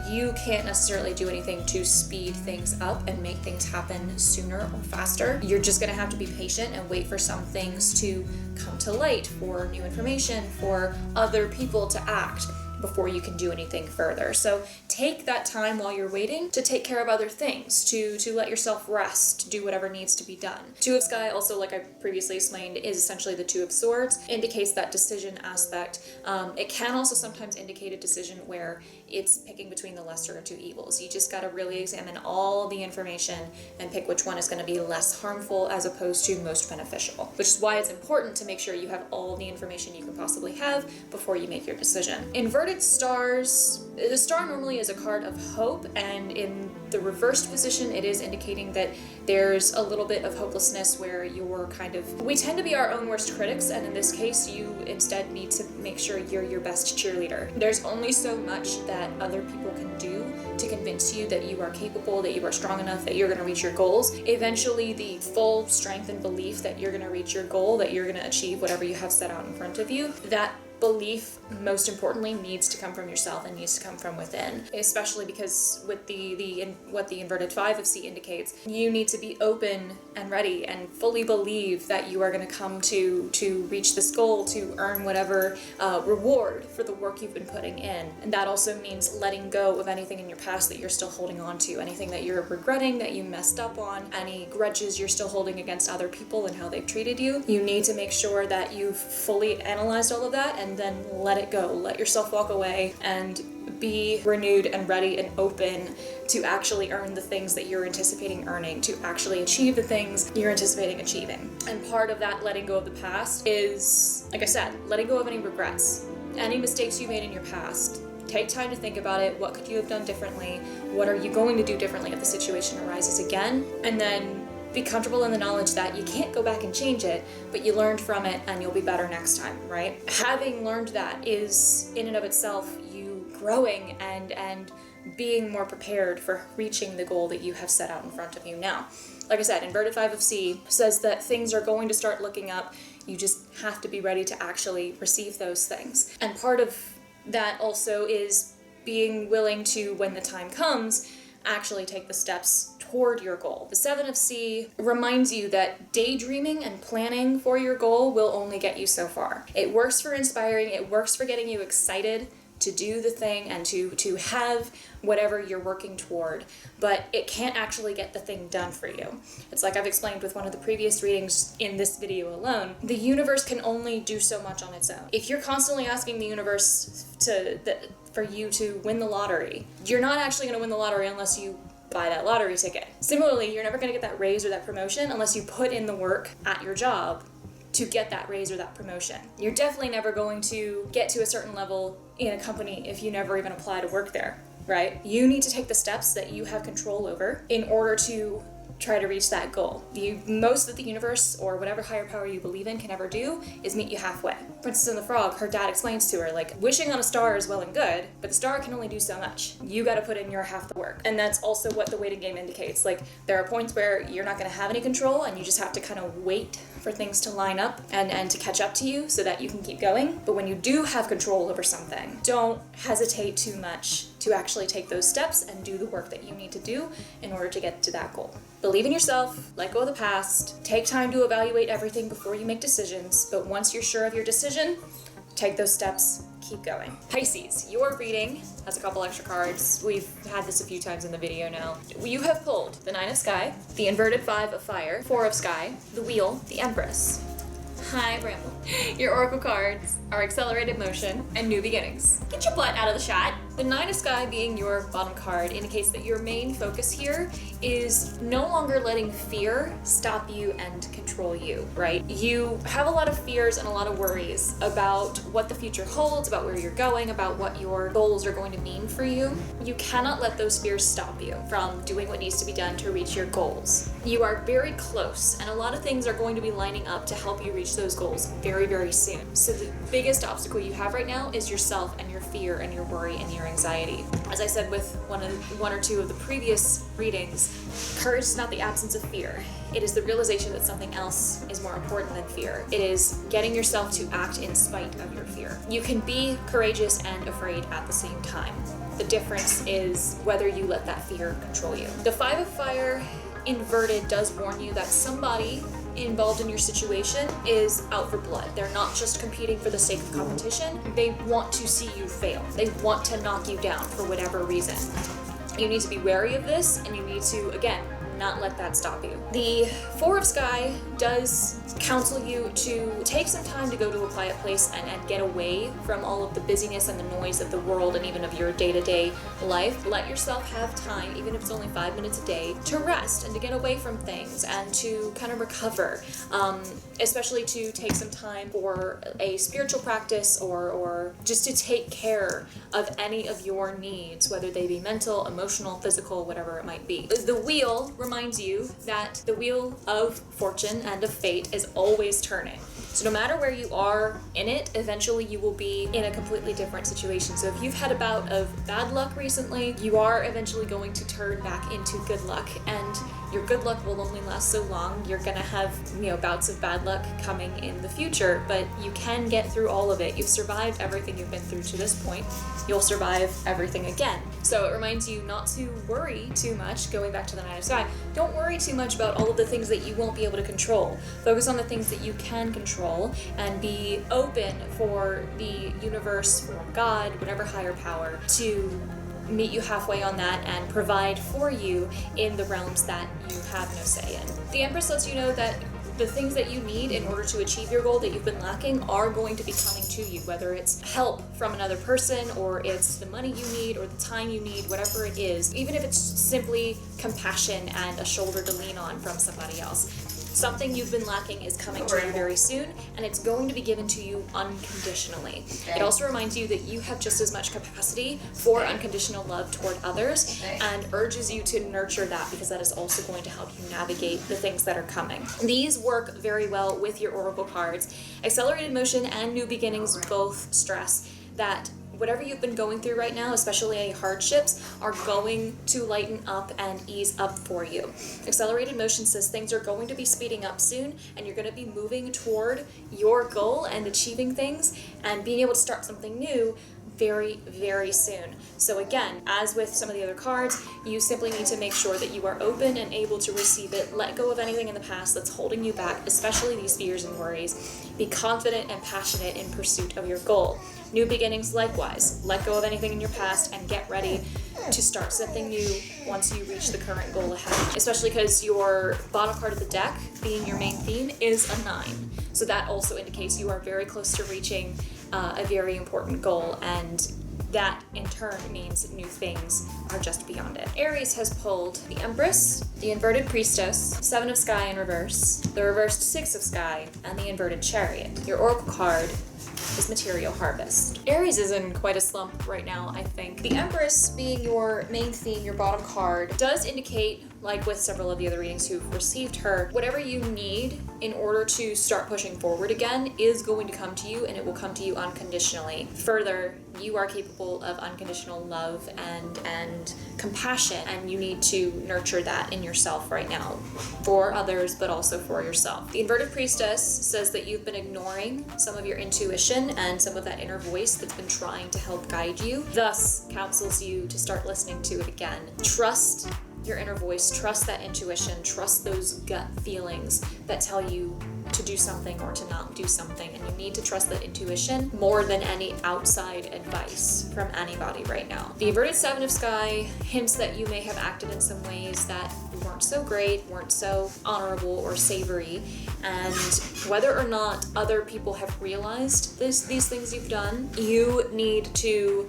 you can't necessarily do anything to speed things up and make things happen sooner or faster. You're just going to have to be patient and wait for some things to come to light, for new information, for other people to act before you can do anything further. So take that time while you're waiting to take care of other things, to let yourself rest, to do whatever needs to be done. Two of Sky, also like I previously explained, is essentially the Two of Swords, indicates that decision aspect. It can also sometimes indicate a decision where it's picking between the lesser of two evils. You just got to really examine all the information and pick which one is going to be less harmful as opposed to most beneficial, which is why it's important to make sure you have all the information you can possibly have before you make your decision. Inverted inverted stars, the star normally is a card of hope, and in the reversed position it is indicating that there's a little bit of hopelessness where you're we tend to be our own worst critics, and in this case you instead need to make sure you're your best cheerleader. There's only so much that other people can do to convince you that you are capable, that you are strong enough, that you're going to reach your goals. Eventually the full strength and belief that you're going to reach your goal, that you're going to achieve whatever you have set out in front of you, that belief, most importantly, needs to come from yourself and needs to come from within, especially because with what the inverted 5 of C indicates, you need to be open and ready and fully believe that you are going to come to reach this goal, to earn whatever reward for the work you've been putting in. And that also means letting go of anything in your past that you're still holding on to, anything that you're regretting, that you messed up on, any grudges you're still holding against other people and how they've treated you. You need to make sure that you've fully analyzed all of that and then let it go. Let yourself walk away and be renewed and ready and open to actually earn the things that you're anticipating earning, to actually achieve the things you're anticipating achieving. And part of that letting go of the past is, like I said, letting go of any regrets, any mistakes you made in your past. Take time to think about it. What could you have done differently? What are you going to do differently if the situation arises again? And then be comfortable in the knowledge that you can't go back and change it, but you learned from it and you'll be better next time, right? Having learned that is in and of itself you growing and being more prepared for reaching the goal that you have set out in front of you now. Like I said, inverted 5 of C says that things are going to start looking up. You just have to be ready to actually receive those things. And part of that also is being willing to, when the time comes, actually take the steps toward your goal. The 7 of C reminds you that daydreaming and planning for your goal will only get you so far. It works for inspiring, it works for getting you excited to do the thing and to have whatever you're working toward, but it can't actually get the thing done for you. It's like I've explained with one of the previous readings in this video alone, the universe can only do so much on its own. If you're constantly asking the universe for you to win the lottery, you're not actually going to win the lottery unless you buy that lottery ticket. Similarly, you're never going to get that raise or that promotion unless you put in the work at your job to get that raise or that promotion. You're definitely never going to get to a certain level in a company if you never even apply to work there, right? You need to take the steps that you have control over in order to try to reach that goal. The most that the universe or whatever higher power you believe in can ever do is meet you halfway. Princess and the Frog, her dad explains to her, like, wishing on a star is well and good, but the star can only do so much. You gotta put in your half the work. And that's also what the waiting game indicates. Like, there are points where you're not gonna have any control and you just have to kind of wait for things to line up and to catch up to you so that you can keep going. But when you do have control over something, don't hesitate too much to actually take those steps and do the work that you need to do in order to get to that goal. Believe in yourself, let go of the past, take time to evaluate everything before you make decisions, but once you're sure of your decision, take those steps, keep going. Pisces, your reading has a couple extra cards. We've had this a few times in the video now. You have pulled the 9 of Sky, the inverted 5 of Fire, 4 of Sky, the Wheel, the Empress. Hi, Bramble. Your oracle cards are Accelerated Motion and New Beginnings. Get your butt out of the shot. The 9 of Sky being your bottom card indicates that your main focus here is no longer letting fear stop you and control you, right? You have a lot of fears and a lot of worries about what the future holds, about where you're going, about what your goals are going to mean for you. You cannot let those fears stop you from doing what needs to be done to reach your goals. You are very close, and a lot of things are going to be lining up to help you reach those goals very, very soon. So the biggest obstacle you have right now is yourself and your fear and your worry and your anxiety. As I said with one or two of the previous readings, courage is not the absence of fear. It is the realization that something else is more important than fear. It is getting yourself to act in spite of your fear. You can be courageous and afraid at the same time. The difference is whether you let that fear control you. The 5 of Fire inverted does warn you that somebody involved in your situation is out for blood. They're not just competing for the sake of competition. They want to see you fail. They want to knock you down for whatever reason. You need to be wary of this, and you need to, again, not let that stop you. The 4 of Sky does counsel you to take some time to go to a quiet place and get away from all of the busyness and the noise of the world and even of your day-to-day life. Let yourself have time, even if it's only 5 minutes a day, to rest and to get away from things and to kind of recover, especially to take some time for a spiritual practice or just to take care of any of your needs, whether they be mental, emotional, physical, whatever it might be. The wheel reminds you that the wheel of fortune and of fate is always turning. So no matter where you are in it, eventually you will be in a completely different situation. So if you've had a bout of bad luck recently, you are eventually going to turn back into good luck, and your good luck will only last so long. You're gonna have, bouts of bad luck coming in the future, but you can get through all of it. You've survived everything you've been through to this point. You'll survive everything again. So it reminds you not to worry too much, going back to the Nine of Sky. Don't worry too much about all of the things that you won't be able to control. Focus on the things that you can control and be open for the universe, for God, whatever higher power, to meet you halfway on that and provide for you in the realms that you have no say in. The Empress lets you know that the things that you need in order to achieve your goal that you've been lacking are going to be coming to you, whether it's help from another person or it's the money you need or the time you need, whatever it is, even if it's simply compassion and a shoulder to lean on from somebody else. Something you've been lacking is coming to you very soon, and it's going to be given to you unconditionally. It also reminds you that you have just as much capacity for unconditional love toward others and urges you to nurture that, because that is also going to help you navigate the things that are coming. These work very well with your oracle cards. Accelerated motion and new beginnings both stress that whatever you've been going through right now, especially any hardships, are going to lighten up and ease up for you. Accelerated motion says things are going to be speeding up soon, and you're going to be moving toward your goal and achieving things and being able to start something new very, very soon. So again, as with some of the other cards, you simply need to make sure that you are open and able to receive it. Let go of anything in the past that's holding you back, especially these fears and worries. Be confident and passionate in pursuit of your goal. New beginnings, likewise. Let go of anything in your past and get ready to start something new once you reach the current goal ahead. Especially because your bottom card of the deck, being your main theme, is a 9. So that also indicates you are very close to reaching a very important goal, and that in turn means new things are just beyond it. Aries has pulled the Empress, the inverted Priestess, 7 of Sky in reverse, the reversed 6 of Sky, and the inverted Chariot. Your oracle card is Material Harvest. Aries is in quite a slump right now, I think. The Empress, being your main theme, your bottom card, does indicate, like with several of the other readings who've received her, whatever you need in order to start pushing forward again is going to come to you, and it will come to you unconditionally. Further, you are capable of unconditional love and compassion, and you need to nurture that in yourself right now, for others, but also for yourself. The inverted Priestess says that you've been ignoring some of your intuition and some of that inner voice that's been trying to help guide you, thus counsels you to start listening to it again. Trust your inner voice, trust that intuition, trust those gut feelings that tell you to do something or to not do something, and you need to trust that intuition more than any outside advice from anybody right now. The inverted 7 of Sky hints that you may have acted in some ways that weren't so great, weren't so honorable or savory, and whether or not other people have realized these things you've done, you need to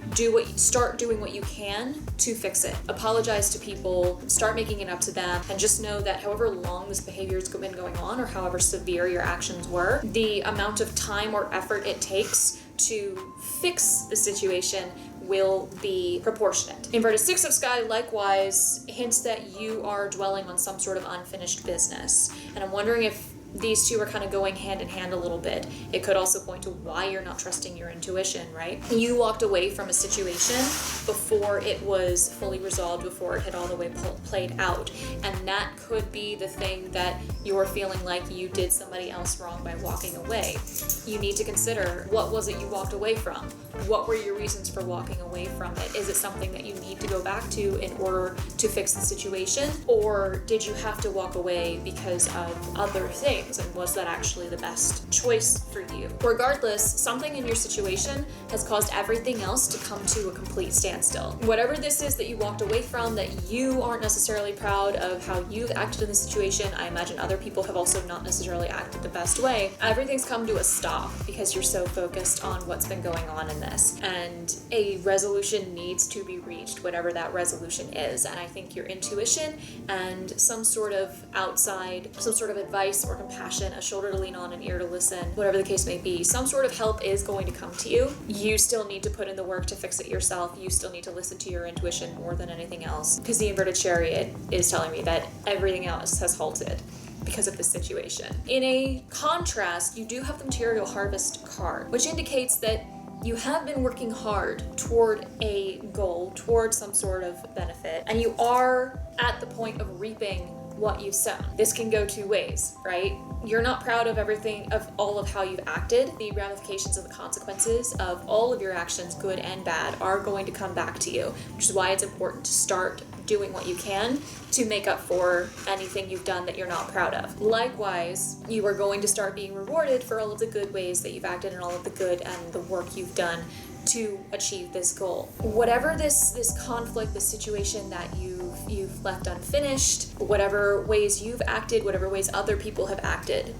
start doing what you can to fix it. Apologize to people, start making it up to them, and just know that however long this behavior has been going on or however severe your actions were, the amount of time or effort it takes to fix the situation will be proportionate. Inverted 6 of Sky likewise hints that you are dwelling on some sort of unfinished business, and I'm wondering if these two are kind of going hand in hand a little bit. It could also point to why you're not trusting your intuition, right? You walked away from a situation before it was fully resolved, before it had all the way played out. And that could be the thing that you're feeling like you did somebody else wrong by walking away. You need to consider, what was it you walked away from? What were your reasons for walking away from it? Is it something that you need to go back to in order to fix the situation? Or did you have to walk away because of other things? things, and was that actually the best choice for you? Regardless, something in your situation has caused everything else to come to a complete standstill. Whatever this is that you walked away from, that you aren't necessarily proud of how you've acted in the situation, I imagine other people have also not necessarily acted the best way, everything's come to a stop because you're so focused on what's been going on in this. And a resolution needs to be reached, whatever that resolution is. And I think your intuition and some sort of outside, some sort of advice or compassion, a shoulder to lean on, an ear to listen, whatever the case may be, some sort of help is going to come to you. You still need to put in the work to fix it yourself. You still need to listen to your intuition more than anything else, because the inverted chariot is telling me that everything else has halted because of this situation. In a contrast, you do have the material harvest card, which indicates that you have been working hard toward a goal, toward some sort of benefit, and you are at the point of reaping what you've sown. This can go two ways, right? You're not proud of everything, of all of how you've acted. The ramifications and the consequences of all of your actions, good and bad, are going to come back to you, which is why it's important to start doing what you can to make up for anything you've done that you're not proud of. Likewise, you are going to start being rewarded for all of the good ways that you've acted and all of the good and the work you've done to achieve this goal. Whatever this conflict, this situation that you've left unfinished, whatever ways you've acted, whatever ways other people have acted,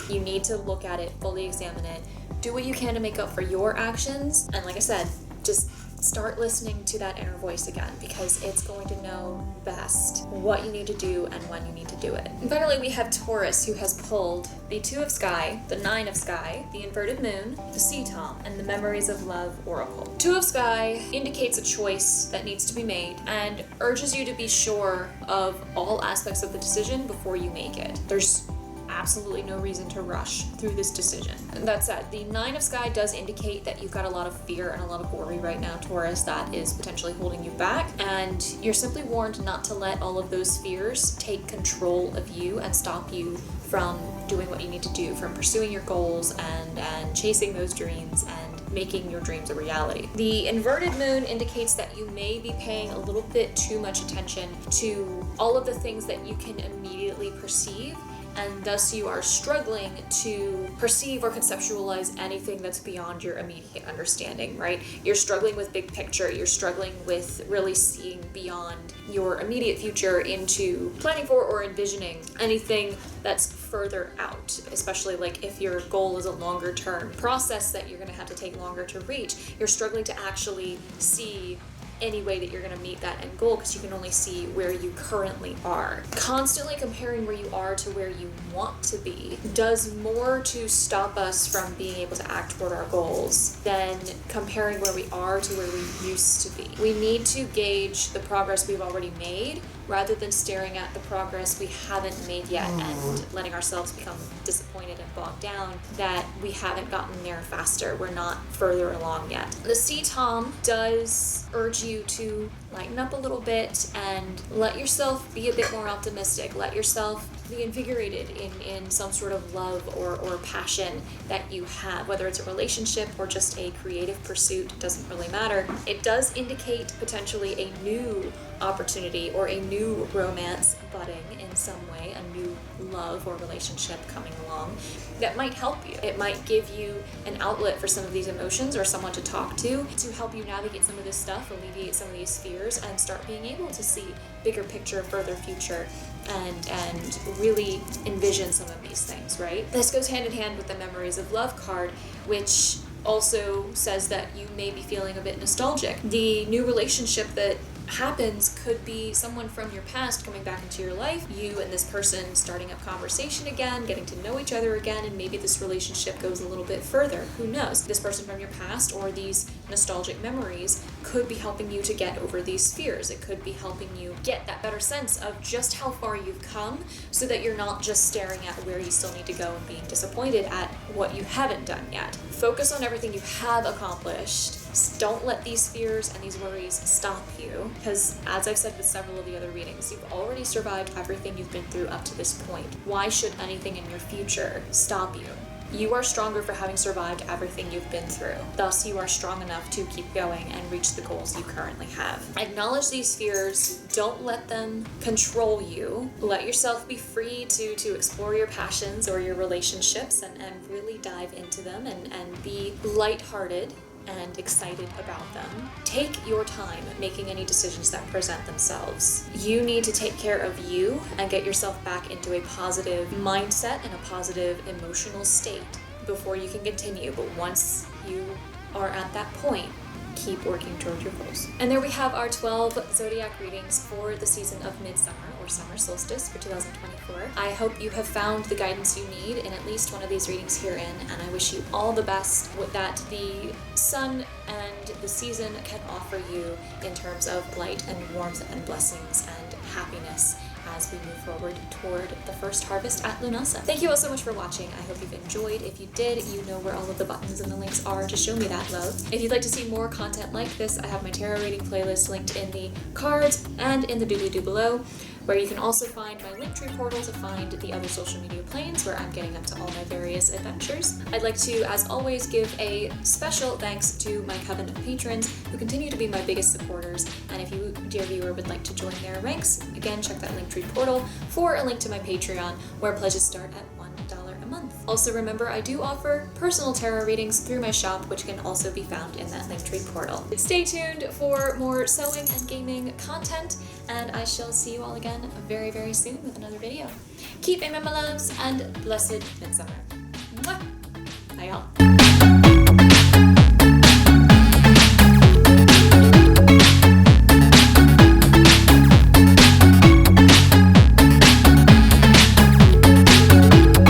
you need to look at it, fully examine it, do what you can to make up for your actions, and like I said, just start listening to that inner voice again, because it's going to know best what you need to do and when you need to do it. And finally, we have Taurus, who has pulled the Two of Sky, the Nine of Sky, the Inverted Moon, the Sea Tom, and the Memories of Love Oracle. Two of Sky indicates a choice that needs to be made and urges you to be sure of all aspects of the decision before you make it. There's absolutely no reason to rush through this decision. That said, the Nine of Sky does indicate that you've got a lot of fear and a lot of worry right now, Taurus, that is potentially holding you back, and you're simply warned not to let all of those fears take control of you and stop you from doing what you need to do, from pursuing your goals and chasing those dreams and making your dreams a reality. The inverted moon indicates that you may be paying a little bit too much attention to all of the things that you can immediately perceive, and thus you are struggling to perceive or conceptualize anything that's beyond your immediate understanding, right? You're struggling with big picture, you're struggling with really seeing beyond your immediate future into planning for or envisioning anything that's further out, especially like if your goal is a longer term process that you're going to have to take longer to reach. You're struggling to actually see any way that you're going to meet that end goal, because you can only see where you currently are. Constantly comparing where you are to where you want to be does more to stop us from being able to act toward our goals than comparing where we are to where we used to be. We need to gauge the progress we've already made rather than staring at the progress we haven't made yet and letting ourselves become disappointed and bogged down that we haven't gotten there faster. We're not further along yet. The Sea Tom does urge you to lighten up a little bit and let yourself be a bit more optimistic. Let yourself be invigorated in some sort of love or passion that you have, whether it's a relationship or just a creative pursuit, doesn't really matter. It does indicate potentially a new opportunity or a new romance budding in some way, a new love or relationship coming along that might help you. It might give you an outlet for some of these emotions or someone to talk to help you navigate some of this stuff, alleviate some of these fears, and start being able to see bigger picture, further future, and really envision some of these things, right? This goes hand in hand with the Memories of Love card, which also says that you may be feeling a bit nostalgic. The new relationship that happens could be someone from your past coming back into your life, you and this person starting up conversation again, getting to know each other again, and maybe this relationship goes a little bit further. Who knows? This person from your past or these nostalgic memories could be helping you to get over these fears. It could be helping you get that better sense of just how far you've come, so that you're not just staring at where you still need to go and being disappointed at what you haven't done yet. Focus on everything you have accomplished. Don't let these fears and these worries stop you, because as I've said with several of the other readings, you've already survived everything you've been through up to this point. Why should anything in your future stop you You are stronger for having survived everything you've been through. Thus, you are strong enough to keep going and reach the goals you currently have. Acknowledge these fears. Don't let them control you. Let yourself be free to explore your passions or your relationships and really dive into them and be lighthearted and excited about them. Take your time making any decisions that present themselves. You need to take care of you and get yourself back into a positive mindset and a positive emotional state before you can continue. But once you are at that point, keep working toward your goals. And there we have our 12 zodiac readings for the season of Midsummer or Summer Solstice for 2024. I hope you have found the guidance you need in at least one of these readings herein, and I wish you all the best with that the sun and the season can offer you in terms of light and warmth and blessings and happiness as we move forward toward the first harvest at Lunasa. Thank you all so much for watching. I hope you've enjoyed. If you did, you know where all of the buttons and the links are to show me that love. If you'd like to see more content like this, I have my tarot reading playlist linked in the cards and in the doobly-doo below, where you can also find my Linktree portal to find the other social media planes where I'm getting up to all my various adventures. I'd like to, as always, give a special thanks to my coven of patrons who continue to be my biggest supporters, and if you, dear viewer, would like to join their ranks, again, check that Linktree portal for a link to my Patreon, where pledges start at $1 a month. Also remember, I do offer personal tarot readings through my shop, which can also be found in that Linktree portal. Stay tuned for more sewing and gaming content, and I shall see you all again very, very soon with another video. Keep aiming, my loves, and blessed midsummer. Mwah! Bye, y'all.